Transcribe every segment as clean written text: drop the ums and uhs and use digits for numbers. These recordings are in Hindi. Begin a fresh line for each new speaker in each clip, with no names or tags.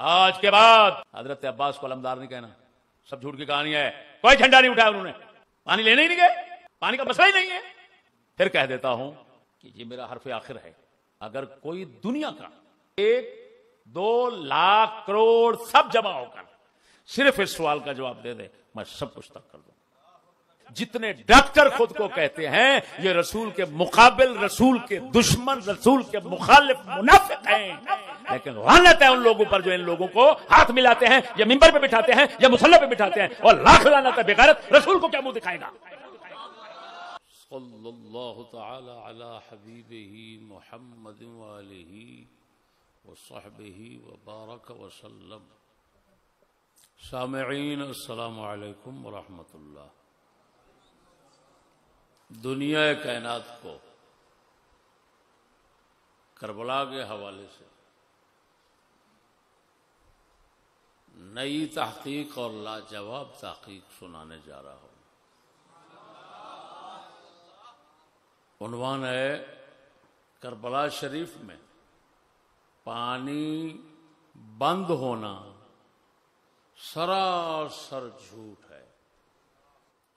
आज के बाद हजरत अब्बास को अलमदार नहीं कहना, सब झूठ की कहानी है। कोई झंडा नहीं उठाया उन्होंने, पानी लेने ही नहीं गए, पानी का मसला ही नहीं है। फिर कह देता हूं कि ये मेरा हर्फ आखिर है। अगर कोई दुनिया का 1-2 लाख करोड़ सब जमा होकर सिर्फ इस सवाल का जवाब दे दे, मैं सब कुछ तक कर दूं। जितने डॉक्टर खुद को कहते हैं ये रसूल के मुकाबिल, रसूल के दुश्मन, रसूल के मुखालिफ मुनाफिक हैं, लेकिन लानत है उन लोगों पर जो इन लोगों को हाथ मिलाते हैं, या मिंबर पे बिठाते हैं, या मुसल्ला पे बिठाते हैं। और लाख लानत है बेगैरत, रसूल को क्या मुंह दिखाएगा। सल्लल्लाहु तआला अला हबीबिही मुहम्मद व आलिही व सहबिही व बारक व सल्लम। सामिईन अस्सलामु अलैकुम व रहमतुल्लाह। दुनिया कायनात को करबला के हवाले से नई तहकीक और लाजवाब तहकीक सुनाने जा रहा हूं। उन्वान है करबला शरीफ में पानी बंद होना सरासर झूठ है।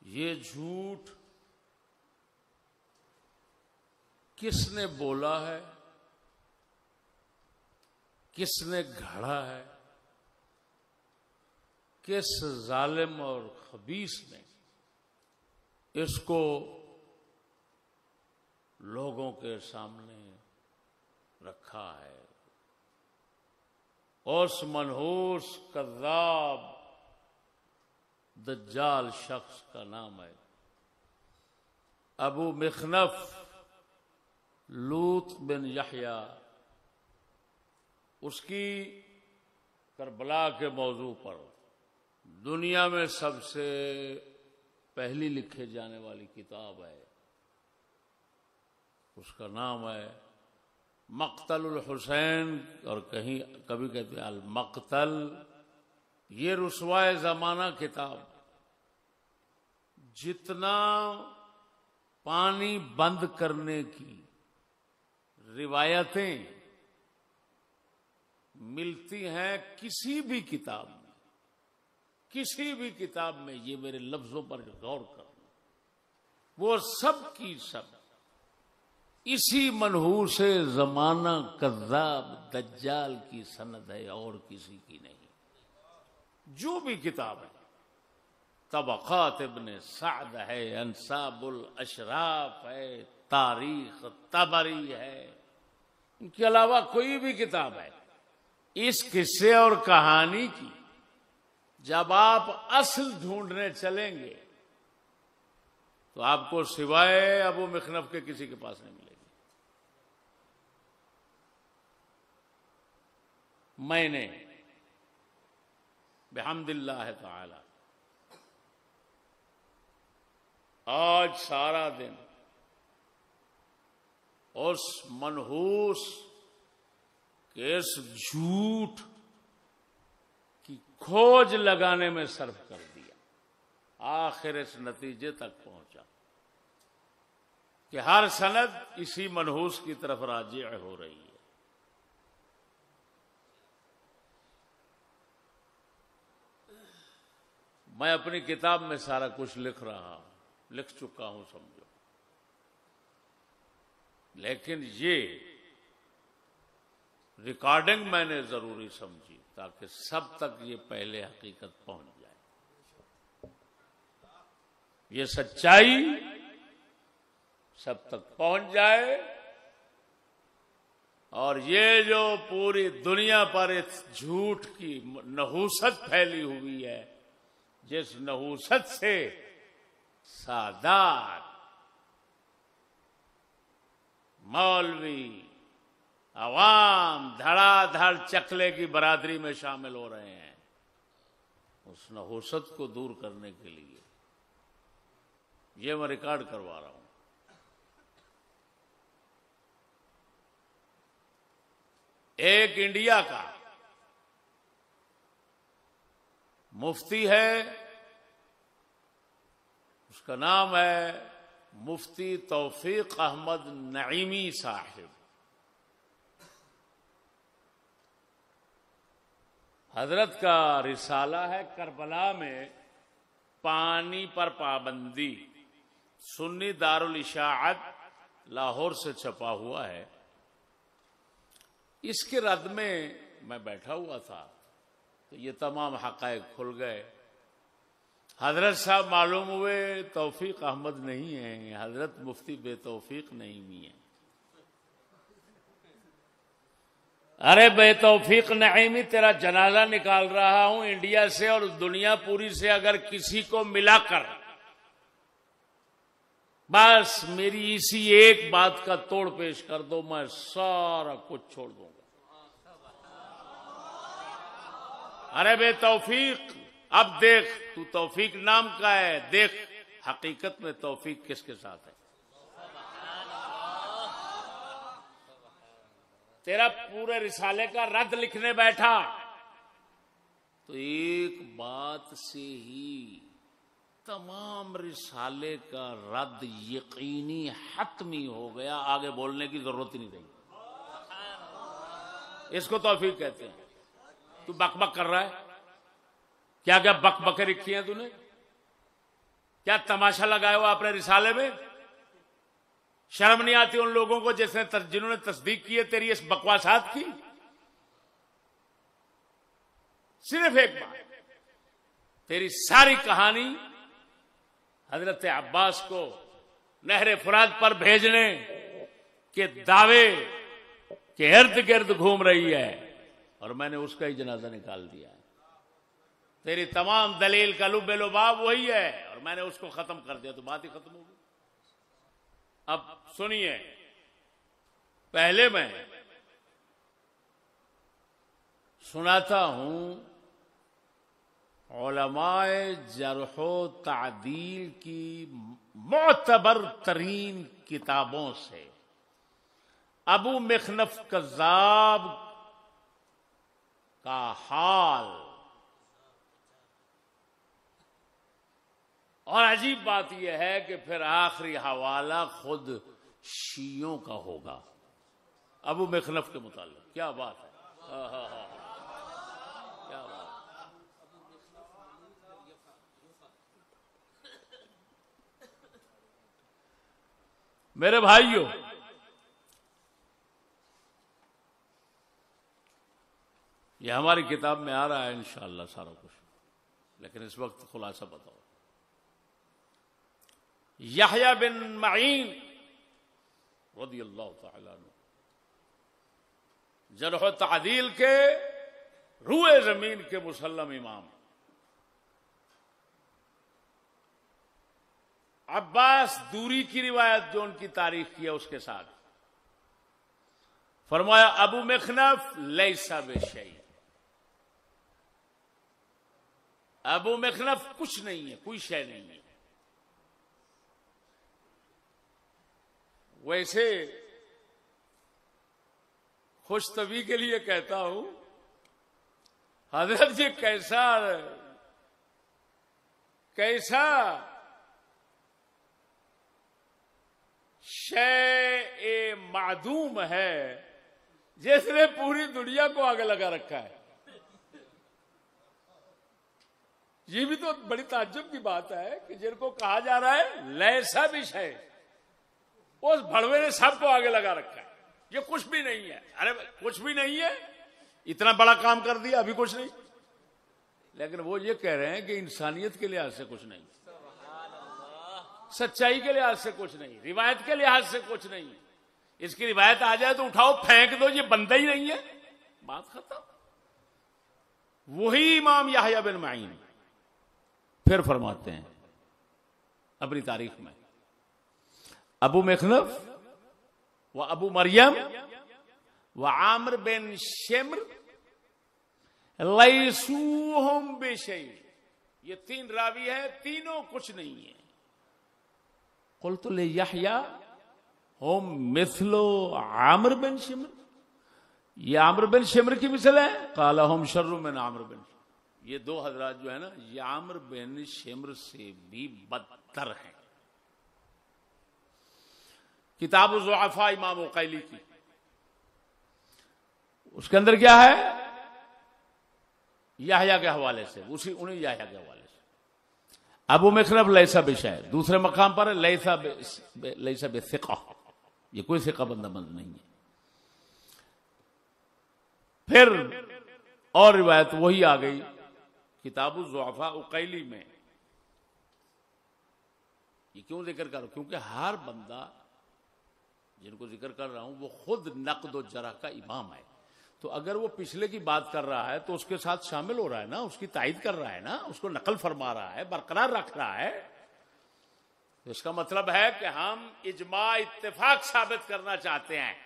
ये झूठ किसने बोला है, किसने घड़ा है, किस जालिम और खबीस ने इसको लोगों के सामने रखा है। उस मनहूस कज़्ज़ाब दज्जाल शख्स का नाम है अबू मिखनफ लूत बिन यहया। उसकी करबला के मौजू पर दुनिया में सबसे पहली लिखे जाने वाली किताब है। उसका नाम है मक़तलुल हुसैन, और कहीं कभी कहते हैं अल मक़तल। ये रुसवाए ज़माना किताब। जितना पानी बंद करने की रिवायतें मिलती हैं किसी भी किताब में, किसी भी किताब में, ये मेरे लफ्जों पर गौर करना, वो सब की सब इसी मनहूस ज़माना कज़्ज़ाब दज्जाल की सनद है और किसी की नहीं। जो भी किताब है, तबक़ात इब्न सअद है, अंसाबुल अशराफ है, तारीख तबरी है, इनके अलावा कोई भी किताब है, इस किस्से और कहानी की जब आप असल ढूंढने चलेंगे तो आपको सिवाय अबू मिखनफ के किसी के पास नहीं मिलेगी। मैंने बिहम्दिल्लाह ताला आज सारा दिन उस मनहूस के इस झूठ की खोज लगाने में सर्फ कर दिया। आखिर इस नतीजे तक पहुंचा कि हर सनद इसी मनहूस की तरफ राजी हो रही है। मैं अपनी किताब में सारा कुछ लिख रहा हूं, लिख चुका हूं समझो, लेकिन ये रिकॉर्डिंग मैंने जरूरी समझी ताकि सब तक ये पहले हकीकत पहुंच जाए, ये सच्चाई सब तक पहुंच जाए, और ये जो पूरी दुनिया पर इस झूठ की नहूसत फैली हुई है, जिस नहूसत से सादात, मौलवी, अवाम धड़ाधड़ चकले की बरादरी में शामिल हो रहे हैं, उस नहूसत को दूर करने के लिए ये मैं रिकॉर्ड करवा रहा हूं। एक इंडिया का मुफ्ती है, उसका नाम है मुफ्ती तौफीक अहमद नईमी साहिब। हजरत का रिसाला है करबला में पानी पर पाबंदी, सुन्नी दारुल इशाअत लाहौर से छपा हुआ है। इसके रद में मैं बैठा हुआ था तो ये तमाम हकायक खुल गए। हजरत साहब मालूम हुए तौफीक अहमद नहीं है, हजरत मुफ्ती बेतौफीक नहीं है। अरे बेतौफीक नईमी, तेरा जनाजा निकाल रहा हूं इंडिया से और दुनिया पूरी से अगर किसी को मिलाकर बस मेरी इसी एक बात का तोड़ पेश कर दो, मैं सारा कुछ छोड़ दूंगा। अरे बेतौफीक, अब देख तू तौफीक नाम का है, देख हकीकत में तौफीक किसके साथ है। तेरा पूरे रिसाले का रद्द लिखने बैठा तो एक बात से ही तमाम रिसाले का रद्द यकीनी हतमी हो गया, आगे बोलने की जरूरत ही नहीं रही। इसको तौफीक कहते हैं। तू बकबक कर रहा है, क्या क्या बकबकें लिखी हैं तूने, क्या तमाशा लगाया हुआ अपने रिसाले में। शर्म नहीं आती उन लोगों को जिन्होंने तस्दीक की है तेरी इस बकवासात की। सिर्फ एक बात, तेरी सारी कहानी हजरत अब्बास को नहरे फुरात पर भेजने के दावे के इर्द गिर्द घूम रही है और मैंने उसका ही जनाजा निकाल दिया है। तेरी तमाम दलील का लुबेलुबाब वही है और मैंने उसको खत्म कर दिया तो बात ही खत्म होगी। अब सुनिए, पहले मैं सुनाता हूं उलमाए जरहो तादील की मोतबर तरीन किताबों से अबू मिखनफ कज़्ज़ाब का हाल। और अजीब बात यह है कि फिर आखिरी हवाला खुद शियों का होगा अबू मिखनफ के मुतालिक। क्या बात है, क्या बात। मेरे भाइयों, ये हमारी किताब में आ रहा है इंशाअल्लाह सारा कुछ, लेकिन इस वक्त खुलासा बताओ। यहया बिन मईन रज़ियल्लाहु तआला अन्हु जरह व तादील के रूए जमीन के मुसल्लम इमाम। अब्बास दूरी की रिवायत जो उनकी तारीफ की है उसके साथ फरमाया अबू मिखनफ लैसा बेशै, अबू मिखनफ कुछ नहीं है, कोई शय नहीं है। वैसे खुशतबी के लिए कहता हूं, हजरत जी कैसा कैसा शय मादूम है जिसने पूरी दुनिया को आगे लगा रखा है। ये भी तो बड़ी ताज्जुब की बात है कि जिनको कहा जा रहा है लैसा भी शय, उस भड़वे ने सबको आगे लगा रखा है। ये कुछ भी नहीं है। अरे कुछ भी नहीं है, इतना बड़ा काम कर दिया, अभी कुछ नहीं। लेकिन वो ये कह रहे हैं कि इंसानियत के लिहाज से कुछ नहीं, सच्चाई के लिहाज से कुछ नहीं, रिवायत के लिहाज से कुछ नहीं। इसकी रिवायत आ जाए तो उठाओ फेंक दो, ये बनता ही नहीं है, बात खत्म। वही इमाम यहया बिन मईन फिर फरमाते हैं अपनी तारीख में, अबू मिखनफ व अबू मरियम व आमिर बिन शिम्र लैसूहुम बेशै। ये तीन रावी है, तीनों कुछ नहीं है। कुल्तु ले यहया हुम मिस्लो आमिर बिन शिम्र, ये आमिर बिन शिम्र की मिसल है। काला हुम शर्रु मिन आमिर बिन, ये दो हजरात जो है ना, ये आमिर बिन शिम्र से भी बदतर है। किताब ज़ुअफ़ा इमाम उक़ैली की, उसके अंदर क्या है, याहया के हवाले से, उन्हीं याहया के हवाले से। अबू मखलफ लैसा बिशायर, दूसरे मकाम पर लैसा बेसिका, ये कोई सिका बंदाबंद नहीं है। फिर और रिवायत वही आ गई किताबु ज़ुअफ़ा उक़ैली में। ये क्यों जिक्र कर रहा हूं? क्योंकि हर बंदा जिनको जिक्र कर रहा हूं वो खुद नक़्द व जरह का इमाम है। तो अगर वो पिछले की बात कर रहा है तो उसके साथ शामिल हो रहा है ना, उसकी तायीद कर रहा है ना, उसको नकल फरमा रहा है, बरकरार रख रहा है। तो इसका मतलब है कि हम इजमा इत्तेफाक साबित करना चाहते हैं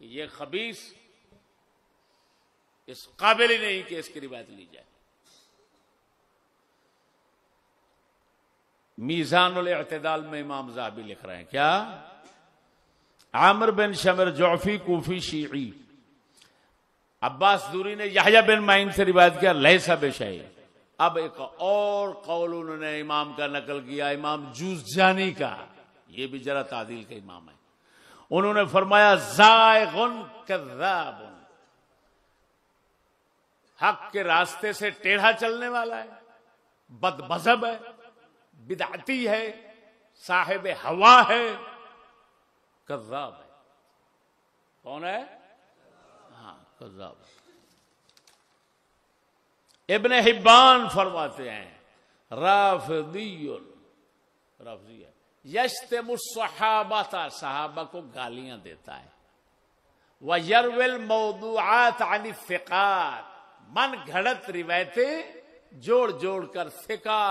कि ये खबीस इस काबिल ही नहीं कि इसकी रिवायत ली जाए। मीज़ानुल इअ्तिदाल में इमाम ज़हाबी लिख रहे हैं क्या, आमिर बिन शमर जौफी कूफी शीई, अब्बास दूरी ने यहया बिन माइन से रिवायत किया लैसा बेशै। अब एक और कौल उन्होंने इमाम का नकल किया, इमाम जूज़जानी का, ये भी जरा तादील का इमाम है। उन्होंने फरमाया ज़ाइगुन कज़्ज़ाबुन, हक के रास्ते से टेढ़ा चलने वाला है, बदमज़हब है, बिदअती है, साहिब हवा है, कज़्ज़ाब है। कौन है? हाँ, कज़्ज़ाब है। इब्न हिब्बान फरमाते हैं राफ़िदियुन, राफ़िदी है, यश्तमु सहाबता, सहाबा को गालियां देता है, व यरविल मौदूआत अन सिक़ात, मन घड़त रिवायतें जोड़ जोड़ कर सिका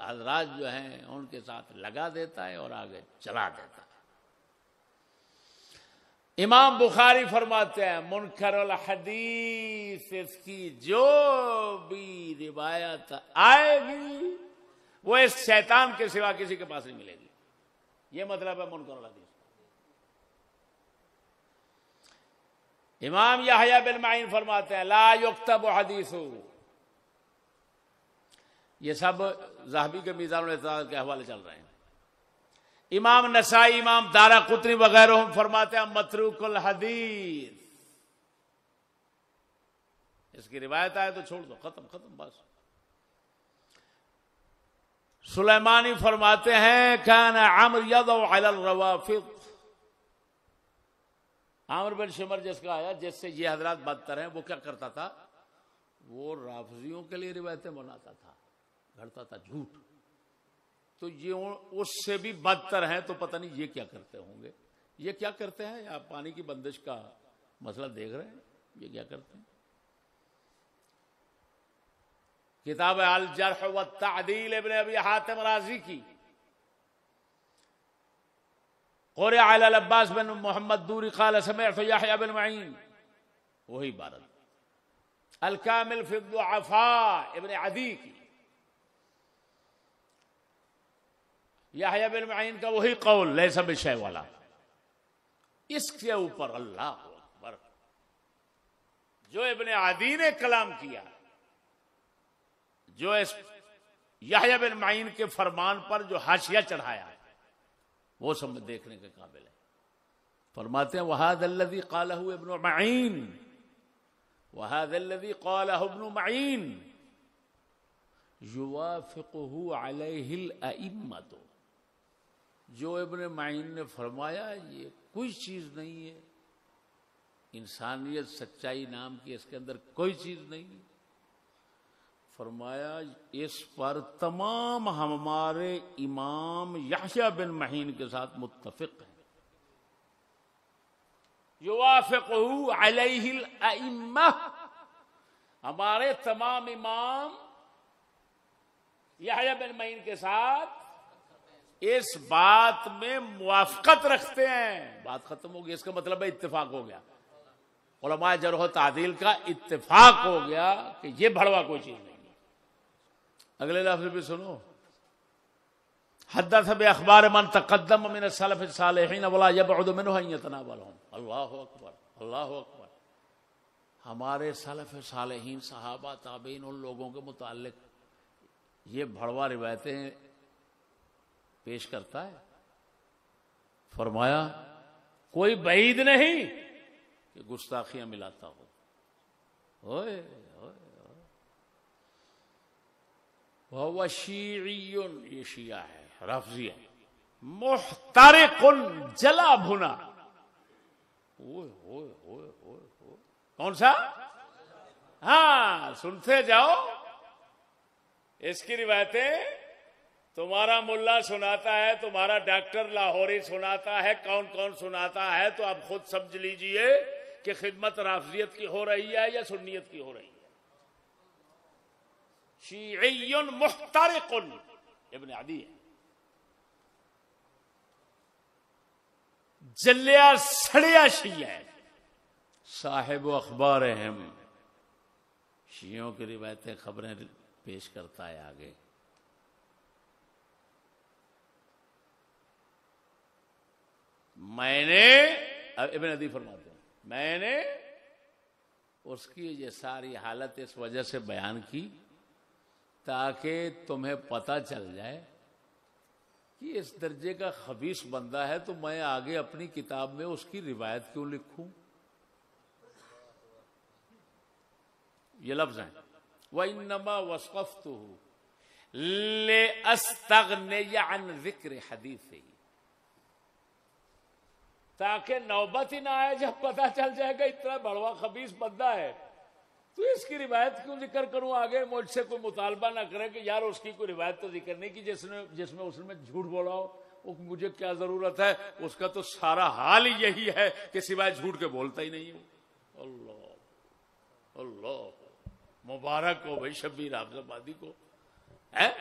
हजरात जो हैं उनके साथ लगा देता है और आगे चला देता है। इमाम बुखारी फरमाते हैं मुनकरुल हदीस, इसकी जो भी रिवायत आएगी वो इस शैतान के सिवा किसी के पास नहीं मिलेगी। ये मतलब है मुनकरुल हदीस। इमाम यहया बिन माइन फरमाते हैं ला युक्तबु हदीसु, ये सब ज़हाबी के मीज़ानुल इत्तिदाल के हवाले चल रहे हैं। इमाम नसाई, इमाम दाराक़ुतनी वगैरह फरमाते हैं मतरूकुल हदीस, इसकी रिवायत आए तो छोड़ दो, खत्म बस। सुलेमानी फरमाते हैं कान अम्र यदउ अलल रवाफिद, आमिर बिन शिमर जिसका आया, जिससे ये हजरात बदतर हैं, वो क्या करता था, वो राफजियों के लिए रिवायतें बनाता था, घड़ता था झूठ। तो ये उससे भी बदतर हैं, तो पता नहीं ये क्या करते होंगे। ये क्या करते हैं? आप पानी की बंदिश का मसला देख रहे हैं, ये क्या करते हैं। किताब अल जर्ह व तादील इब्न अबी हातिम राजी की, क़ुरिअ अला अब्बास बिन मोहम्मद दूरी क़ाल समिअतु यहया बिन मईन, वही इबारत। अल कामिल फी दुअफ़ा इब्न अदी की, यहया बिन मईन का वही कौल लैसा बिशै वाला। इसके ऊपर अल्लाह अकबर, जो इब्न अदी ने कलाम किया, जो इस यहया बिन मईन के फरमान पर जो हाशिया चढ़ाया, वो सब देखने के काबिल है। फरमाते हैं वहादल्लज़ी क़ालहु इब्न मईन, वहादल्लज़ी क़ालहु इब्न मईन युवाफ़िक़ुहु अलैहिल अइम्मतु, जो इब्न मईन ने फरमाया ये कोई चीज नहीं है, इंसानियत सच्चाई नाम की इसके अंदर कोई चीज नहीं है। फरमाया इस पर तमाम हमारे इमाम यहया बिन महीन के साथ मुत्तफिक हैं। युवाफ़िक़ुहु अलैहिल अइम्मा, हमारे तमाम इमाम यहया बिन महीन के साथ इस बात में मुवाफ़क़त रखते हैं। बात खत्म हो गई, इसका मतलब है इत्तेफाक हो गया। उलमा जरह तादील का इत्तेफाक हो गया कि ये भड़वा कोई चीज नहीं है। अगले लफ्ज़ भी सुनो, हद्दस बि अख़बार मन तक़द्दम मिन सलफ़ सालिहीन वला यबअदु मिन्हु अन यतनावलहुम। अल्लाहु अकबर, अल्लाहु अकबर। हमारे सलफ़ सालिहीन, सहाबा, ताबीन, उन लोगों के मुताल्लिक़ ये भड़वा रिवायतें पेश करता है। फरमाया कोई बईद नहीं कि गुस्ताखियां मिलाता हो, ओए वह शीइयुन, ये शिया है, राफजी है, मुहतारिकुन, जला भुना। ओए ओए ओए ओए ओए, कौन सा? हाँ, सुनते जाओ। इसकी रिवायतें तुम्हारा मुल्ला सुनाता है, तुम्हारा डॉक्टर लाहौरी सुनाता है, कौन कौन सुनाता है, तो आप खुद समझ लीजिए कि खिदमत राफजियत की हो रही है या सुन्नियत की हो रही है। शीइयुन मुहतारिकुन, इब्न अदी है, जलिया सड़िया शिया है, साहिब अखबार हम, शियों की रिवायतें खबरें पेश करता है आगे। मैंने, इब्न अदी फरमाते हैं, मैंने उसकी ये सारी हालत इस वजह से बयान की ताकि तुम्हें पता चल जाए कि इस दर्जे का खबीस बंदा है, तो मैं आगे अपनी किताब में उसकी रिवायत क्यों लिखूं। ये लफ्ज हैं, वइन्नमा वस्क़फ़्तुहु लिअस्तग़निय अन ज़िक्र हदीसी, ताकि नौबत ही ना आए जब पता चल जाएगा इतना बड़वा खबीस बंदा है तो इसकी रिवायत क्यों जिक्र करूं आगे। मुझसे कोई मुतालबा ना करे कि यार उसकी कोई रिवायत तो जिक्र नहीं की जिसमें उसने झूठ बोला हो, वो मुझे क्या जरूरत है, उसका तो सारा हाल ही यही है कि सिवाय झूठ के बोलता ही नहीं हो। अल्लाह अल्लाह, मुबारक हो भाई शब्बीर आफजाबादी को है,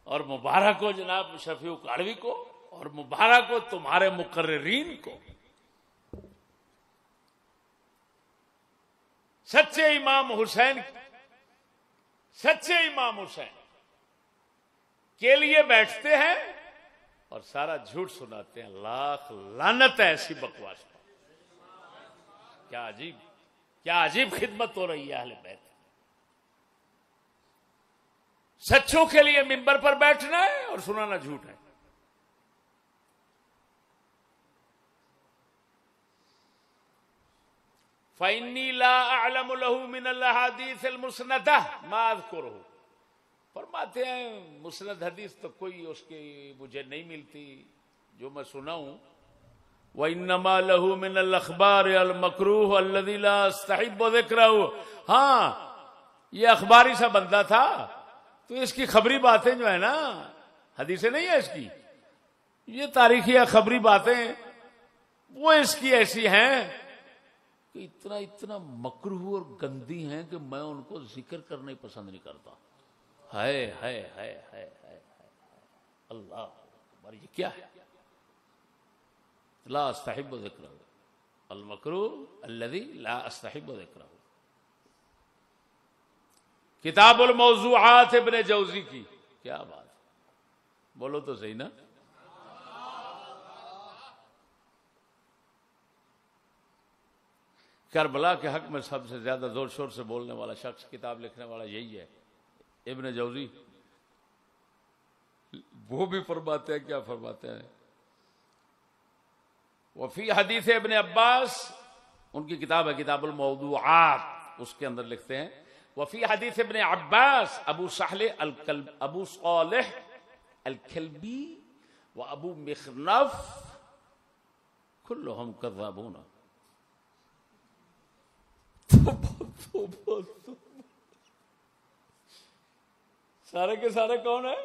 और मुबारक हो जनाब शफी काड़वी को, और मुबारक हो तुम्हारे मुकर्रिरीन को। सच्चे इमाम हुसैन के लिए बैठते हैं और सारा झूठ सुनाते हैं। लाख लानत है ऐसी बकवास पर। क्या अजीब खिदमत हो रही है अहले बैत। सच्चों के लिए मिंबर पर बैठना है और सुनाना झूठ है। फ़इन्नी ला अअलमु लहू मिनल अहादीस अल मुस्नदा मा अज़कुरुहु, फरमाते हैं मुस्नद हदीस तो कोई उसकी मुझे नहीं मिलती जो मैं सुनाऊं। व इन्नमा लहू मिनल अखबार अल मकरूह अल्लज़ी ला अस्तहिब्बु ज़िक्रहु। हाँ, ये अखबारी सा बंदा था तो इसकी खबरी बातें जो है ना, हदीसें नहीं है इसकी, ये तारीखी या खबरी बातें वो इसकी ऐसी हैं कि इतना मकरूह और गंदी हैं कि मैं उनको जिक्र करना ही पसंद नहीं करता। हाय हाय हाय हाय हाय, अल्लाह अकबर, ये क्या है? ला अस्तहिब्बु ज़िक्रहु अल मकरूह अल्लज़ी ला अस्तहिब्बु ज़िक्रहु। किताबुल मौज़ूआत इब्न जौज़ी की, क्या बात, बोलो तो सही ना। करबला के हक में सबसे ज्यादा जोर शोर से बोलने वाला शख्स, किताब लिखने वाला यही है, इब्न जौज़ी। वो भी फरमाते हैं, क्या फरमाते हैं, वफी हदीस इब्न अब्बास, उनकी किताब है किताबुल मौज़ूआत, उसके अंदर लिखते हैं वफी हदीस इब्न अब्बास अबू सालेह अल कल्बी व अबू मिखनफ कुल्लुहुम कज़्ज़ाबून। सारे के सारे कौन है?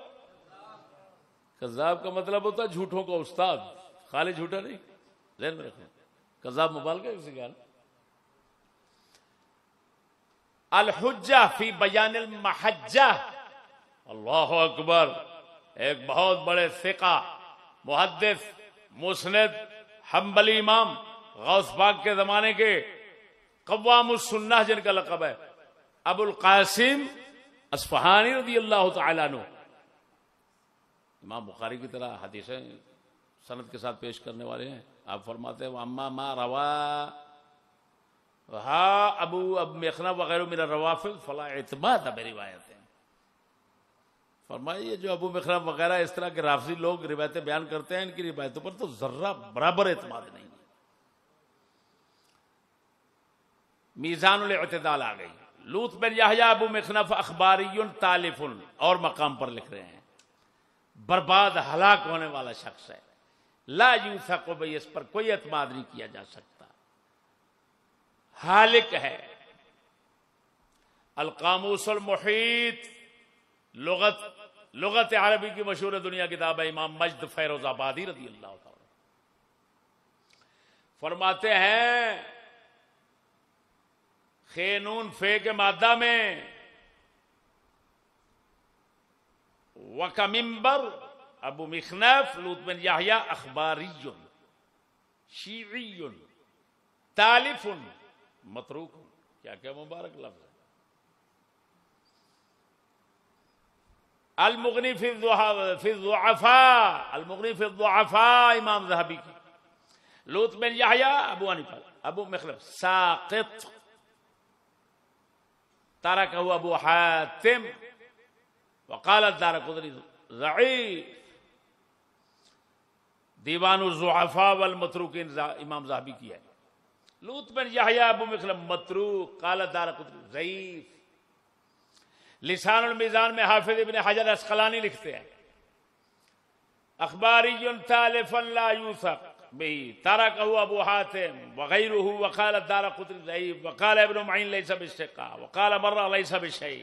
कज़्ज़ाब का मतलब होता है झूठों का उस्ताद, खाली झूठा नहीं, ज़हन में रखें। कज़्ज़ाब मुबालगा किसी का। अल हुज्जा फी बयानिल महज्जा, अल्लाहु अकबर, एक बहुत बड़े सिका मुहद्दिस मुस्नद हम्बली इमाम गौस पाक के जमाने के कव्वामुस सुन्नह जिनका लक़ब है, अबुल कासिम अस्फहानी रज़ियल्लाहु तआला अन्हु, इमाम बुखारी की तरह हदीसें सनद के साथ पेश करने वाले हैं। आप फरमाते हैं अम्मा मा रवा अबू मेखना वगैरह मेरा रवाफिल फला इत्माद है रिवायत है। फरमाइए जो अबू मेखना वगैरह इस तरह के राफजी लोग रिवायतें बयान करते हैं, इनकी रिवायतों पर तो जर्रा बराबर इत्माद नहीं। मीज़ानुल इत्तिदाल आ गई। लूत बिन यहया अबू मिखनफ अखबारियुन तालिफुन, और मकाम पर लिख रहे हैं बर्बाद हलाक होने वाला शख्स है। ला यूसक़ु बिही, इस पर कोई एतमाद नहीं किया जा सकता, हालिक है। अल कामूसुल मुहीत, लुगत अरबी की मशहूर दुनिया किताब है। इमाम मजद फैरोजाबादी रज़ी अल्लाह ताला फरमाते हैं, खेनून फे के मादा में वका मिंबर अबू मिखनफ लूत बिन यहया अखबारियुन शीइयुन तालिफुन मतरूकुन। क्या क्या मुबारक लफ्ज है। अल-मुग़नी फी दुअफ़ा, अल-मुग़नी फी दुअफ़ा इमाम ज़हबी की। लूत बिन यहया अबू हनीफा अबू मिखनफ साक़ित, तरकहु अबू हातिम वक़ाल दारक़ुतनी ज़ईफ़। दीवानुल ज़ुअफ़ा वल मतरूकीन इमाम ज़हबी की है। लूत बिन यहया अबू मिखनफ मतरूक, क़ाल दारक़ुतनी ज़ईफ़। लिसानुल मीज़ान में हाफिज़ इब्न हजर अस्क़लानी लिखते हैं, अखबारियुन तालिफन ला यूसक़ बिही तरकहु अबू हातिम वग़ैरुहु वक़ाल दारक़ुतनी ज़ईफ़ वक़ाल इब्न मईन लैसा बिस्सिक़ा वक़ाल मर्रा लैसा बिशै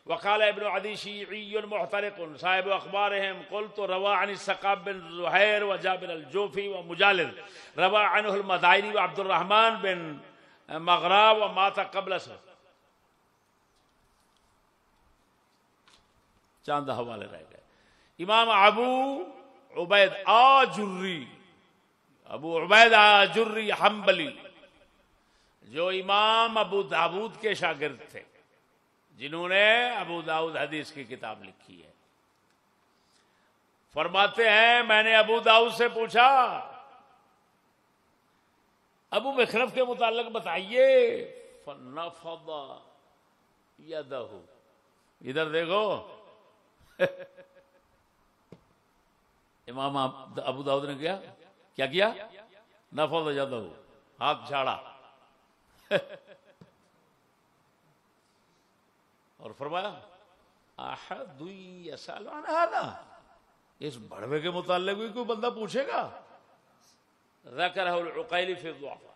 वक़ाल इब्न अदी शीइयुन मुहतरिक़ुन साहिबु अख़बारिहिम क़ुल्तु रवा अन सक़ाब बिन ज़ुहैर व जाबिर अल-जोफ़ी व मुजालिद रवा अन्हु अल-मदाइनी व अब्दुर्रहमान बिन मग़रा व माता क़ब्ल से। चंद हवाले रह गए। इमाम अबू उबैद आजुर्री, अबू उबैद आजुर्री हम्बली, जो इमाम अबू दाऊद के शागिर्द थे, जिन्होंने अबू दाऊद हदीस की किताब लिखी है, फरमाते हैं मैंने अबू दाऊद से पूछा, अबू मिखनफ के मुताल्लिक बताइए। फनफदा यदहु, इधर देखो इमाम अबू दाऊद ने क्या किया? नफद यदहु, हाथ झाड़ा और फरमाया अहदु यसअलु अन हादा, इस भड़वे के मुताल्लिक भी कोई बंदा पूछेगा। ज़करहुल उक़ैली फी दुअफ़ा।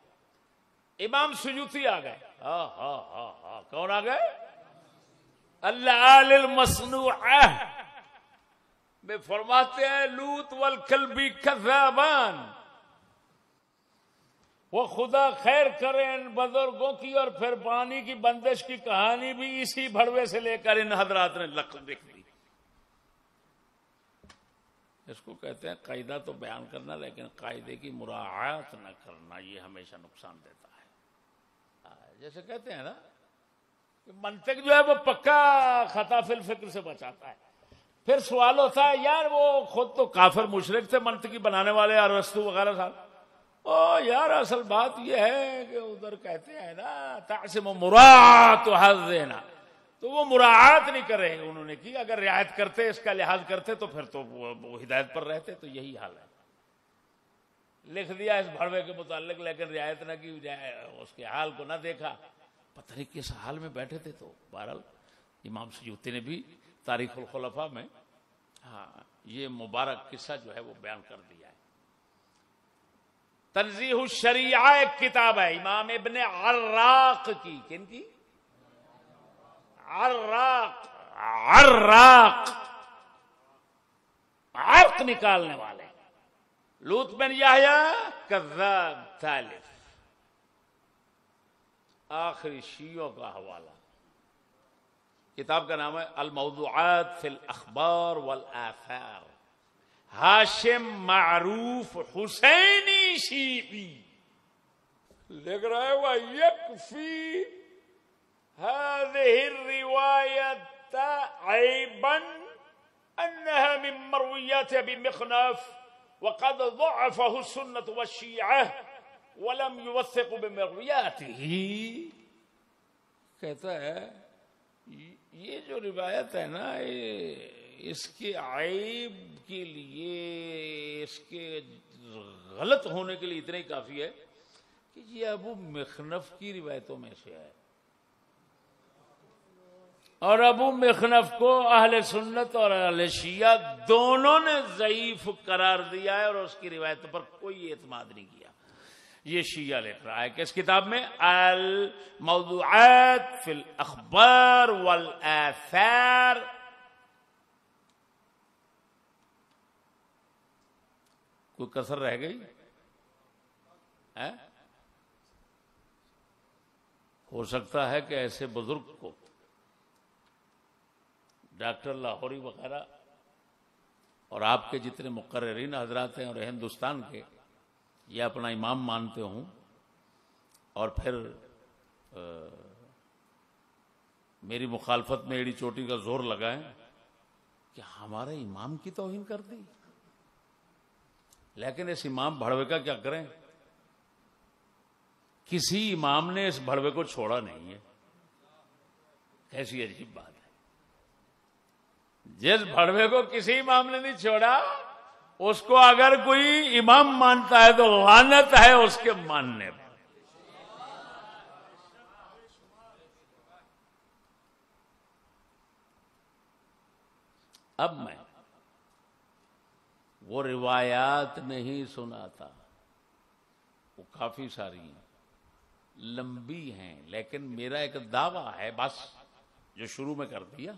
इमाम सुयूती आ गए। हा कौन आ गए? अल-आलिल मसनूअह में फरमाते हैं लूत वल कल्बी कज़्ज़ाबान, वो खुदा खैर करे इन बुजुर्गों की, और फिर पानी की बंदिश की कहानी भी इसी भड़वे से लेकर इन हजरात ने लख लिख दी। इसको कहते हैं कायदा तो बयान करना, लेकिन कायदे की मुराआत न करना, ये हमेशा नुकसान देता है। जैसे कहते हैं ना कि मंतिक जो है वो पक्का खता फिल फिक्र से बचाता है। फिर सवाल होता है यार वो खुद तो काफिर मुशरिक थे मंतिकी बनाने वाले अरस्तु वगैरह साहब, ओ यार असल बात यह है कि उधर कहते हैं ना तासिम मुरात हज देना, तो वो मुरात नहीं कर रहे उन्होंने की। अगर रियायत करते, इसका लिहाज करते तो फिर तो वो हिदायत पर रहते। तो यही हाल है, लिख दिया इस भड़वे के मुताल्लिक, लेकिन रियायत न की, उसके हाल को न देखा, पता नहीं किस हाल में बैठे थे। तो बहरहाल इमाम सुयूती ने भी तारीखुल खुलफा में ये मुबारक किस्सा जो है वो बयान कर दिया है। तंज़ीहुश शरीआ एक किताब है इमाम इब्न अर्राक की। किन की? अर्राक अर्क निकालने वाले। लूत बिन यहया कज़्ज़ाब तालिफ, आखिरी शियों का हवाला। किताब का नाम है अल-मौज़ूआत फिल अख़बार वल आसार, हाशिम मारूफ हुसैनी शीई लिख रहा है। वह यकफी हाज़िहि रिवायत ऐबन अन्नहा मिन मरवियात अबी मिखनफ वक़द ज़अफ़हु सुन्नत व शिआ वलम युवस्सिक़ बिमरवियातिही। कहता है ये जो रिवायत है ना, इसके आइब के लिए, इसके गलत होने के लिए इतना ही काफी है कि ये अबू मिखनफ की रिवायतों में से है, और अबू मिखनफ को अहले सुन्नत और अहले शिया दोनों ने ज़ईफ करार दिया है और उसकी रिवायतों पर कोई एतमाद नहीं किया। ये शिया लिख रहा है किस किताब में? अल मौदूआत फिल अखबार वल आसार। कोई कसर रह गई है? हो सकता है कि ऐसे बुजुर्ग को डॉक्टर लाहौरी वगैरह और आपके जितने मुकर्रिरीन हजरात हैं और हिंदुस्तान के, ये अपना इमाम मानते हूं और फिर मेरी मुखालफत में एड़ी चोटी का जोर लगाएं कि हमारे इमाम की तौहीन कर दी। लेकिन इस इमाम भड़वे का क्या करें? किसी इमाम ने इस भड़वे को छोड़ा नहीं है। कैसी अजीब बात है। जिस भड़वे को किसी इमाम ने नहीं छोड़ा, उसको अगर कोई इमाम मानता है तो लानत है उसके मानने पर। अब मैं वो रिवायात नहीं सुनाता, वो काफी सारी हैं, लंबी हैं, लेकिन मेरा एक दावा है बस, जो शुरू में कर दिया,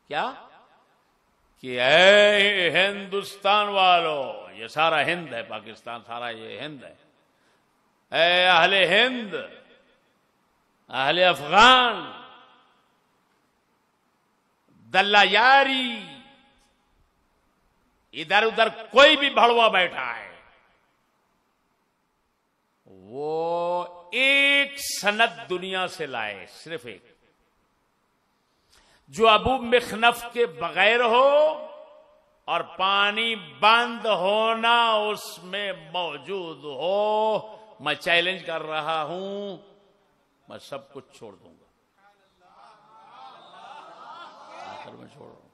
क्या कि ऐ हिंदुस्तान वालों, ये सारा हिंद है, पाकिस्तान सारा ये हिंद है, ऐ अहले हिंद, अहले अफगान, दल्ला यारी, इधर उधर कोई भी भड़वा बैठा है, वो एक सनद दुनिया से लाए, सिर्फ एक, जो अबू मिखनफ के बगैर हो और पानी बंद होना उसमें मौजूद हो। मैं चैलेंज कर रहा हूं, मैं सब कुछ छोड़ दूंगा, आखिर में छोड़ दूंगा।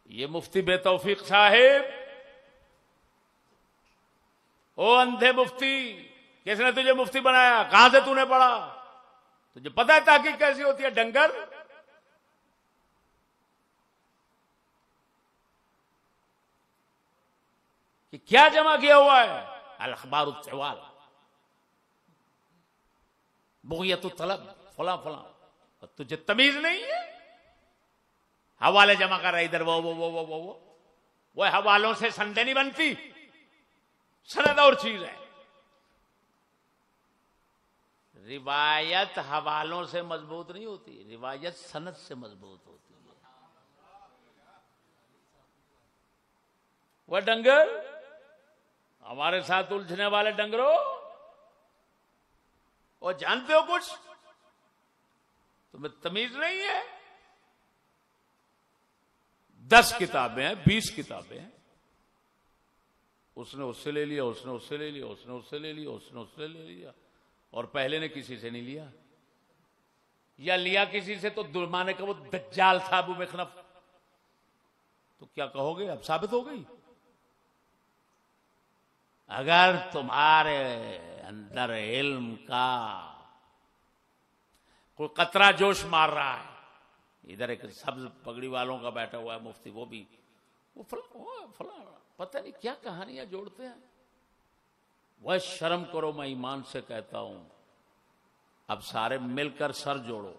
ये मुफ्ती बेतौफीक साहिब, ओ अंधे मुफ्ती, किसने तुझे मुफ्ती बनाया? कहां से तूने पढ़ा? तुझे पता है ताकीक कैसी होती है? डंगर, कि क्या जमा किया हुआ है? अल अखबार उत्तिवाल, बुग़ियत तलब, फला फला। तुझे तमीज नहीं है? हवाले जमा कर रहा इधर, वो हवालों से संदे नहीं बनती, सनद और चीज है। रिवायत हवालों से मजबूत नहीं होती, रिवायत सनद से मजबूत होती है। वह डंगर, हमारे साथ उलझने वाले डंगरों, और जानते हो कुछ? तुम्हें तमीज नहीं है। 10 किताबें हैं, 20 किताबें हैं, उसने उससे ले लिया, उसने उससे ले लिया, उसने उससे ले लिया, उसने उससे ले लिया, और पहले ने किसी से नहीं लिया, या लिया किसी से तो दुर्माने का वो दज्जाल था अबू मिखनफ। तो क्या कहोगे? अब साबित हो गई। अगर तुम्हारे अंदर इल्म का कोई कतरा जोश मार रहा है, इधर एक सब्ज पगड़ी वालों का बैठा हुआ है मुफ्ती, वो भी वो फला पता नहीं क्या कहानियां जोड़ते हैं। वह शर्म करो, मैं ईमान से कहता हूं। अब सारे मिलकर सर जोड़ो,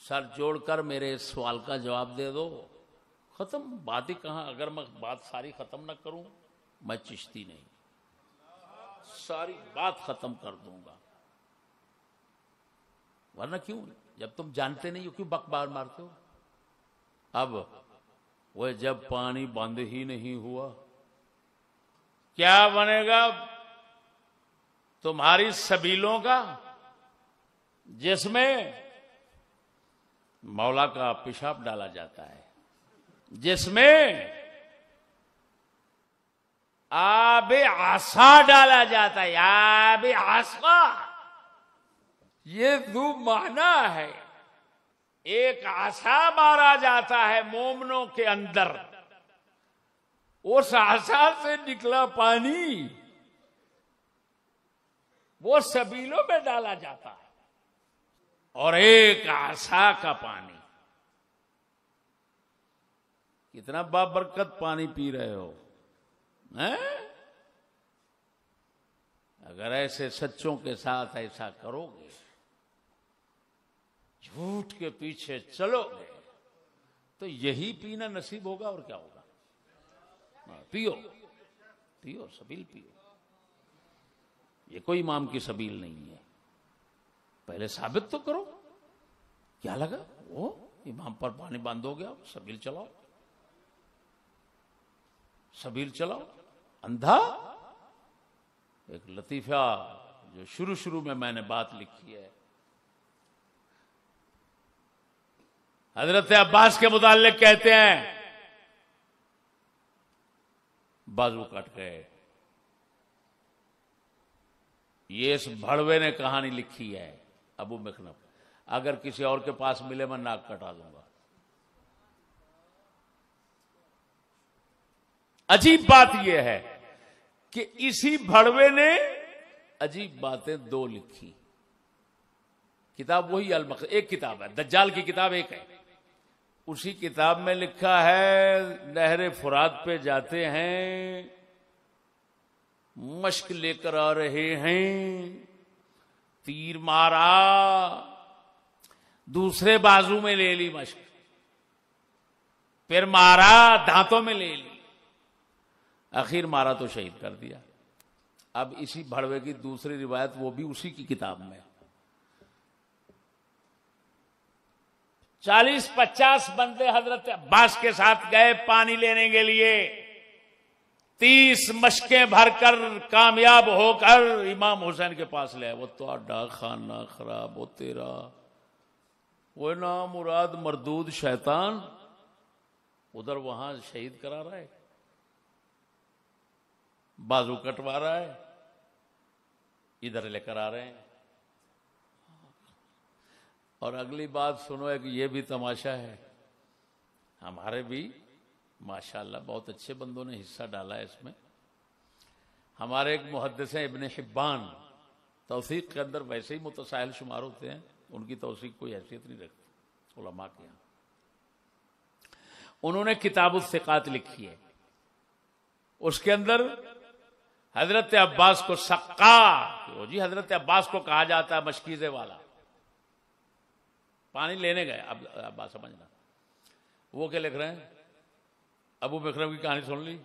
सर जोड़कर मेरे इस सवाल का जवाब दे दो, खत्म। बात ही कहां? अगर मैं बात सारी खत्म न करूं, मैं चिश्ती नहीं, सारी बात खत्म कर दूंगा। वरना क्यों? जब तुम जानते नहीं हो क्यों बकबार मारते हो? अब वह जब पानी बंद ही नहीं हुआ, क्या बनेगा तुम्हारी सबीलों का, जिसमें मौला का पेशाब डाला जाता है, जिसमें आबे आसा डाला जाता है, आबे आसा। ये दो माना है। एक आसा मारा जाता है मोमनों के अंदर, उस आशा से निकला पानी वो सबीलों में डाला जाता है, और एक आशा का पानी। कितना बाबरकत पानी पी रहे हो, हैं? अगर ऐसे सच्चों के साथ ऐसा करोगे, झूठ के पीछे चलोगे, तो यही पीना नसीब होगा, और क्या होगा। पियो पियो, सबील पियो। ये कोई इमाम की सबील नहीं है। पहले साबित तो करो। क्या लगा वो इमाम पर पानी बांधोगे, आप सबील चलाओ, सबील चलाओ। अंधा एक लतीफा जो शुरू शुरू में मैंने बात लिखी है, हजरत अब्बास के मुताल्लिक कहते हैं बाजू कट गए। ये इस भड़वे ने कहानी लिखी है, अबू मिखनफ। अगर किसी और के पास मिले मैं नाक कटा दूंगा। अजीब बात यह है कि इसी भड़वे ने अजीब बातें दो लिखी। किताब वही एक किताब है, दज्जाल की किताब एक है। उसी किताब में लिखा है नहरे फुरात पे जाते हैं, मश्क लेकर आ रहे हैं, तीर मारा, दूसरे बाजू में ले ली मश्क, फिर मारा, दांतों में ले ली, आखिर मारा तो शहीद कर दिया। अब इसी भड़वे की दूसरी रिवायत, वो भी उसी की किताब में, 40-50 बंदे हजरत अब्बास के साथ गए पानी लेने के लिए। 30 मशकें भरकर कामयाब होकर इमाम हुसैन के पास ले आए। वो तो आडा खाना खराब हो तेरा, वो ना मुराद मरदूद शैतान उधर वहां शहीद करा रहा है, बाजू कटवा रहा है, इधर लेकर आ रहे हैं। और अगली बात सुनो, एक ये भी तमाशा है। हमारे भी माशाअल्लाह बहुत अच्छे बंदों ने हिस्सा डाला है इसमें। हमारे एक मुहद्दिस हैं इब्ने हिब्बान, तौसीक के अंदर वैसे ही मुतसाहिल शुमार होते हैं, उनकी तौसीक कोई हैसियत नहीं रखती उलमा के यहाँ। उन्होंने किताबुस सिकात लिखी है, उसके अंदर हजरत अब्बास को सक्का, जी हजरत अब्बास को कहा जाता है मशकीजे वाला। पानी लेने गए, अब बात समझना। वो क्या लिख रहे हैं, अबू मिखनफ की कहानी सुन ली,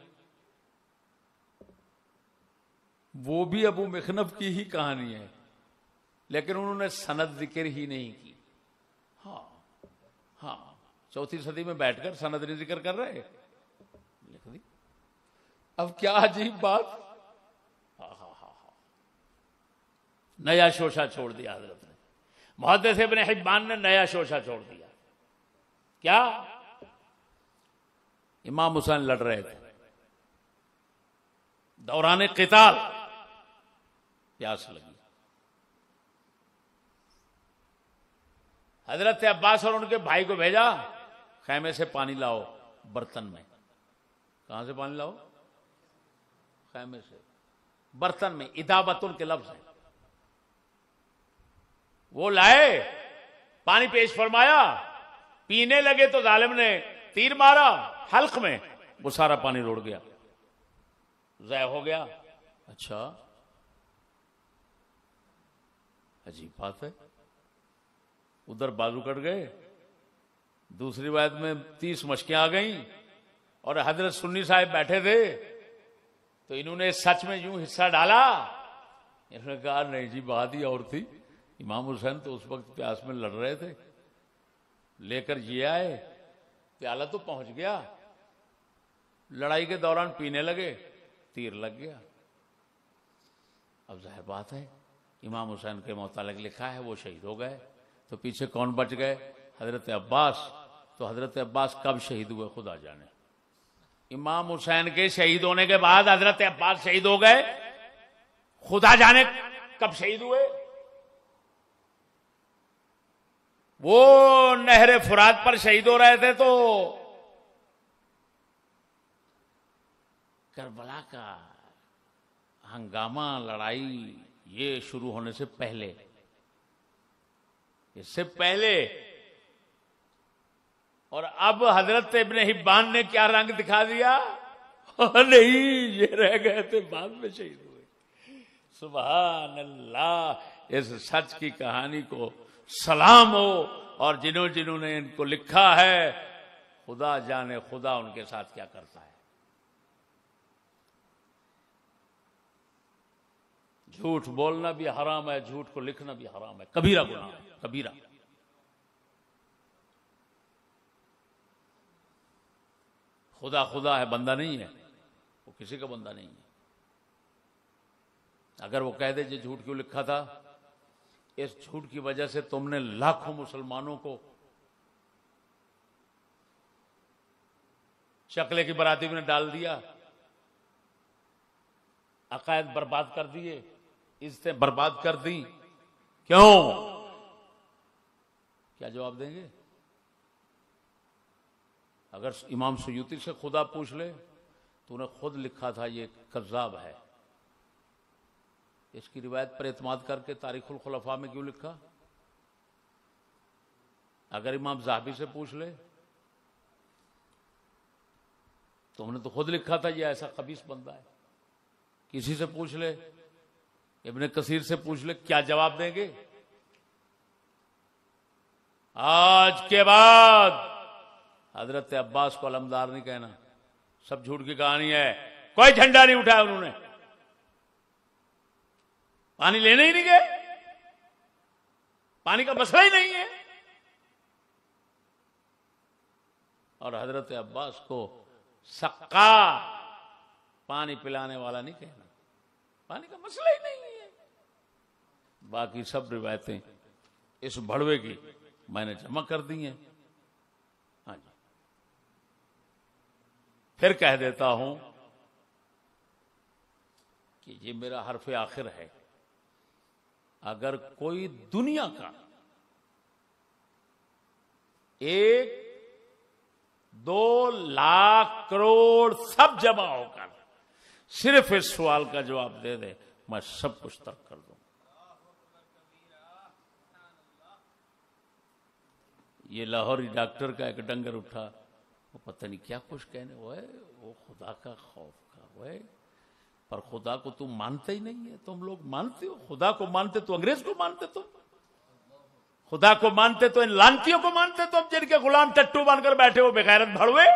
वो भी अबू मिखनफ की ही कहानी है, लेकिन उन्होंने सनद जिक्र ही नहीं की। हाँ हाँ, 4वीं सदी में बैठकर सनद नहीं जिक्र कर रहे, लिख दी। अब क्या अजीब बात, नया शोशा छोड़ दिया हजरत ने। मुहद्दिस इब्ने हिब्बान ने नया शोशा छोड़ दिया। क्या? इमाम हुसैन लड़ रहे थे, दौरान क़िताल प्यास लगी। हजरत अब्बास और उनके भाई को भेजा, खैमे से पानी लाओ बर्तन में। कहां से पानी लाओ? खैमे से, बर्तन में। इदाबतुल के लफ्ज है। वो लाए, पानी पेश फरमाया, पीने लगे तो जालिम ने तीर मारा हल्क में, वो सारा पानी रुड़ गया, ज़ाया हो गया। अच्छा, अजीब बात है। उधर बाजू कट गए, दूसरी बात में 30 मशकें आ गईं, और हजरत सुन्नी साहब बैठे थे, तो इन्होंने सच में यूं हिस्सा डाला। इन्होंने कहा नहीं जी, बात ही और थी। इमाम हुसैन तो उस वक्त प्यास में लड़ रहे थे, लेकर ये आए, प्याला तो पहुंच गया, लड़ाई के दौरान पीने लगे, तीर लग गया। अब जाहिर बात है, इमाम हुसैन के मुतालिक लिखा है वो शहीद हो गए, तो पीछे कौन बच गए? हजरत अब्बास। तो हजरत अब्बास कब शहीद हुए खुदा जाने। इमाम हुसैन के शहीद होने के बाद हजरत अब्बास शहीद हो गए, खुदा जाने कब शहीद हुए। वो नहरे फुरात पर शहीद हो रहे थे, तो करबला का हंगामा, लड़ाई ये शुरू होने से पहले, इससे पहले, और अब हजरत इब्ने हिब्बान ने क्या रंग दिखा दिया? नहीं, ये रह गए थे, बाद में शहीद हुए। सुभान अल्लाह। इस सच की कहानी को सलाम हो, और जिन्होंने इनको लिखा है, खुदा जाने खुदा उनके साथ क्या करता है। झूठ बोलना भी हराम है, झूठ को लिखना भी हराम है, कबीरा गुनाह है, कबीरा। खुदा खुदा है, बंदा नहीं है, वो किसी का बंदा नहीं है। अगर वो कह दे ये झूठ क्यों लिखा था, इस झूठ की वजह से तुमने लाखों मुसलमानों को शक्ले की बराती में डाल दिया, अकायद बर्बाद कर दिए, इज्जतें बर्बाद कर दी, क्यों? क्या जवाब देंगे? अगर इमाम सुयूती से खुदा पूछ ले, तूने खुद लिखा था ये कज़्ज़ाब है, इसकी रिवायत पर एतमाद करके तारीखुल खुलफा में क्यों लिखा? अगर इमाम ज़हाबी से पूछ ले, तुमने तो खुद लिखा था ये ऐसा खबीस बंदा है। किसी से पूछ ले, इब्ने कसीर से पूछ ले, क्या जवाब देंगे? आज के बाद हजरत अब्बास को अलमदार नहीं कहना, सब झूठ की कहानी है, कोई झंडा नहीं उठाया उन्होंने, पानी लेने ही नहीं गए, पानी का मसला ही नहीं है। और हजरत अब्बास को सक्का, पानी पिलाने वाला नहीं कहना, पानी का मसला ही नहीं है। बाकी सब रिवायतें इस भड़वे की मैंने जमा कर दी हैं। हाँ जी, फिर कह देता हूं कि ये मेरा हर्फ आखिर है। अगर कोई दुनिया का 1-2 लाख करोड़ सब जमा होकर सिर्फ इस सवाल का जवाब दे दे, मैं सब कुछ तर्क कर दूं। ये लाहौरी डॉक्टर का एक डंगर उठा, वो पता नहीं क्या कुछ कहने, वो खुदा का खौफ का, वो पर खुदा को तुम मानते ही नहीं है। तुम लोग मानते हो, खुदा को मानते तो अंग्रेज को मानते, तुम खुदा को मानते तो इन लानतियों को मानते, तुम जिनके गुलाम टट्टू बनकर बैठे हो बेगैरत भड़वे।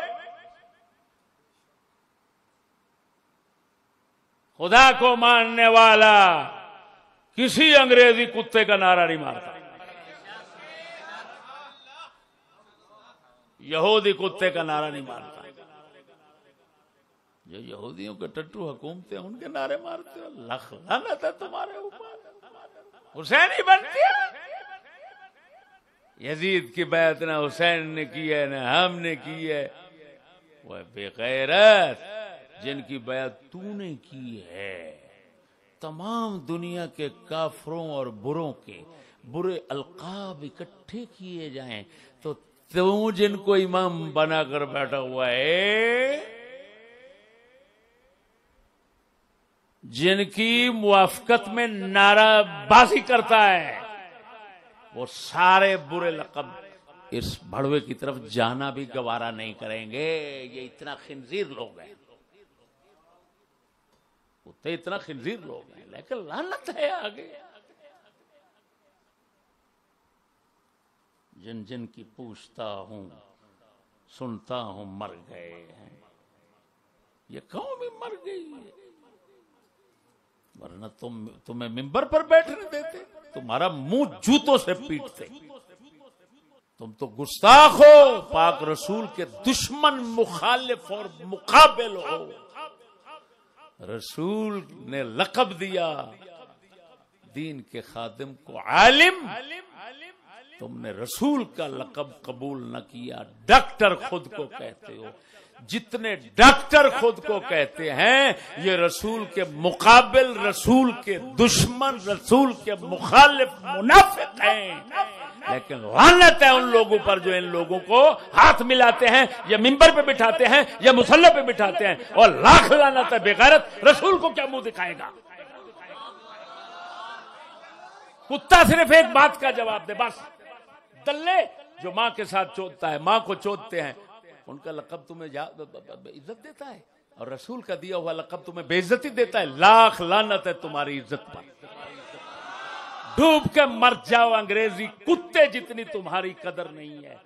खुदा को मानने वाला किसी अंग्रेजी कुत्ते का नारा नहीं मारता, यहूदी कुत्ते का नारा नहीं मारता। जो यहूदियों के टट्टू हुकूमतें उनके नारे मारते हो, लख लानत है तुम्हारे ऊपर। हुसैन ही बनती है, यजीद की बैत ना हुसैन ने की है ना हमने की है। वह बेगैरत जिनकी बैत तूने की है, तमाम दुनिया के काफरों और बुरों के बुरे अलकाब इकट्ठे किए जाएं तो तू जिनको इमाम बनाकर बैठा हुआ है, जिनकी मुआफकत में नाराबाजी करता है, वो सारे बुरे लक़ब इस भड़वे की तरफ जाना भी गवारा नहीं करेंगे। ये इतना खिंजीर लोग हैं, तो इतना खिंजीर लोग हैं, लेकिन लानत है आगे। जिन जिन की पूछता हूं सुनता हूं मर गए हैं, ये कौम भी मर गई है, वरना तुम्हें मिंबर पर बैठने देते, तुम्हारा मुंह जूतों से पीटते। तुम तो गुस्ताख हो, पाक रसूल के दुश्मन, मुखालिफ और मुकाबिल हो। रसूल ने लक़ब दिया दीन के खादिम को आलिम, तुमने रसूल का लक़ब कबूल न किया, डॉक्टर खुद को कहते हो। जितने डॉक्टर खुद को कहते हैं ये रसूल के मुकाबिल, रसूल के दुश्मन, रसूल के मुखालिफ मुनाफिक हैं। लेकिन लानत है उन लोगों पर जो इन लोगों को हाथ मिलाते हैं या मिंबर पे बिठाते हैं या मुसल्ले पे बिठाते हैं। और लाख लानत है बेगैरत, रसूल को क्या मुंह दिखाएगा। कुत्ता सिर्फ एक बात का जवाब दे बस। दल्ले जो मां के साथ चोदता है, मां को चोदते हैं, उनका लक़ब तुम्हें इज्जत देता है और रसूल का दिया हुआ लक़ब तुम्हें बेइज्जती देता है। लाख लानत है तुम्हारी इज्जत पर। डूब के मर जाओ अंग्रेजी कुत्ते जितनी तुम्हारी कदर नहीं है।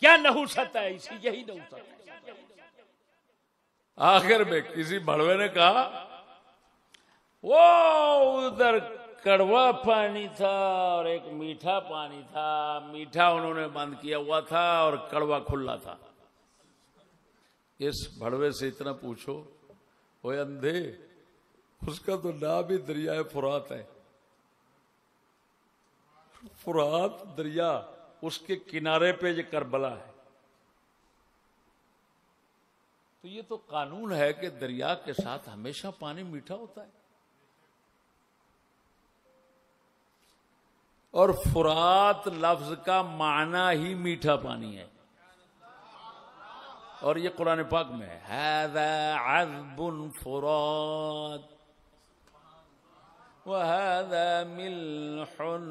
क्या नहुसत है, इसी यही नहुसत है। आखिर में किसी भड़वे ने कहा वो उधर कड़वा पानी था और एक मीठा पानी था। मीठा उन्होंने बंद किया हुआ था और कड़वा खुला था। इस भड़वे से इतना पूछो, ओए अंधे, उसका तो नाम ही दरिया फुरात है। फुरात दरिया, उसके किनारे पे ये करबला है। तो ये तो कानून है कि दरिया के साथ हमेशा पानी मीठा होता है। और फुरात लफ्ज का माना ही मीठा पानी है। और ये कुरान पाक में है, हाज़ा अज़्बुन फुरात व हाज़ा मिल्हुन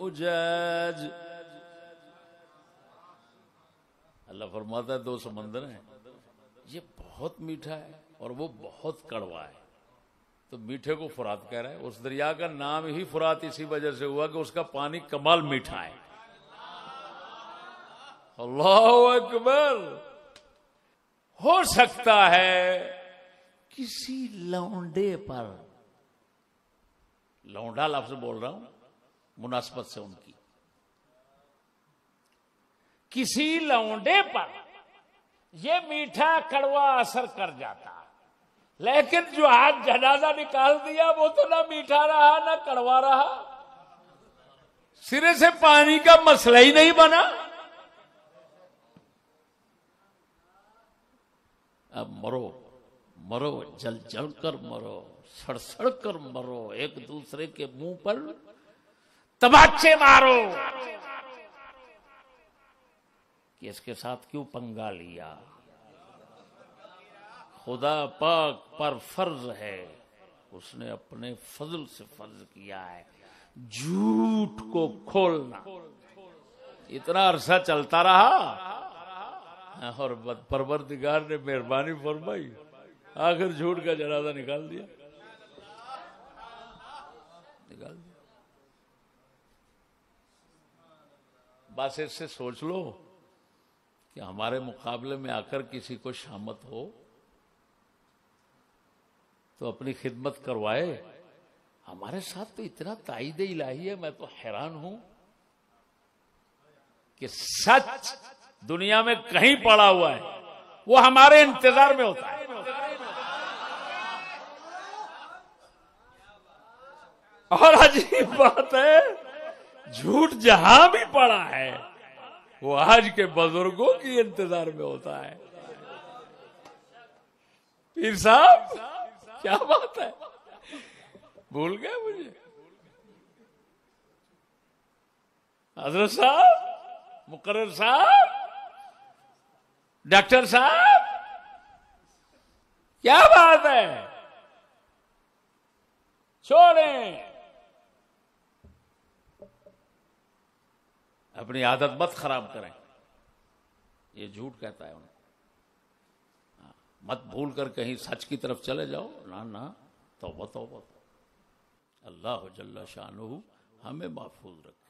उजाज। अल्लाह फरमाता है दो समंदर हैं, ये बहुत मीठा है और वो बहुत कड़वा है। तो मीठे को फुरात कह रहा है। उस दरिया का नाम ही फुरात इसी वजह से हुआ कि उसका पानी कमाल मीठा है। अल्लाहु अकबर। हो सकता है किसी लौंडे पर, लौंडा लफ्ज बोल रहा हूं मुनासबत से उनकी, किसी लौंडे पर यह मीठा कड़वा असर कर जाता। लेकिन जो आज जनाजा निकाल दिया वो तो ना मीठा रहा ना कड़वा रहा, सिरे से पानी का मसला ही नहीं बना। अब मरो मरो, जल जल कर मरो, सड़ सड़ कर मरो, एक दूसरे के मुंह पर तमाचे मारो कि इसके साथ क्यों पंगा लिया। खुदा पाक पर फर्ज है, उसने अपने फजल से फर्ज किया है झूठ को खोलना। इतना अरसा चलता रहा और परवरदिगार ने मेहरबानी फरमाई, आखिर झूठ का जनाजा निकाल दिया। बस इससे सोच लो कि हमारे मुकाबले में आकर किसी को शामत हो तो अपनी खिदमत करवाए। हमारे साथ तो इतना ताईद इलाही है, मैं तो हैरान हूं कि सच दुनिया में कहीं पड़ा हुआ है वो हमारे इंतजार में होता है। और अजीब बात है, झूठ जहां भी पड़ा है वो आज के बुजुर्गों की इंतजार में होता है। पीर साहब क्या बात है, भूल गए मुझे। हजरत साहब, मुकर्रर साहब, डॉक्टर साहब, क्या बात है, छोड़ें। अपनी आदत मत खराब करें, ये झूठ कहता है उन्हें। मत भूल कर कहीं सच की तरफ चले जाओ, ना ना, तौबा तौबा। अल्लाह जल्ला शानुहु हमें महफूज रखे।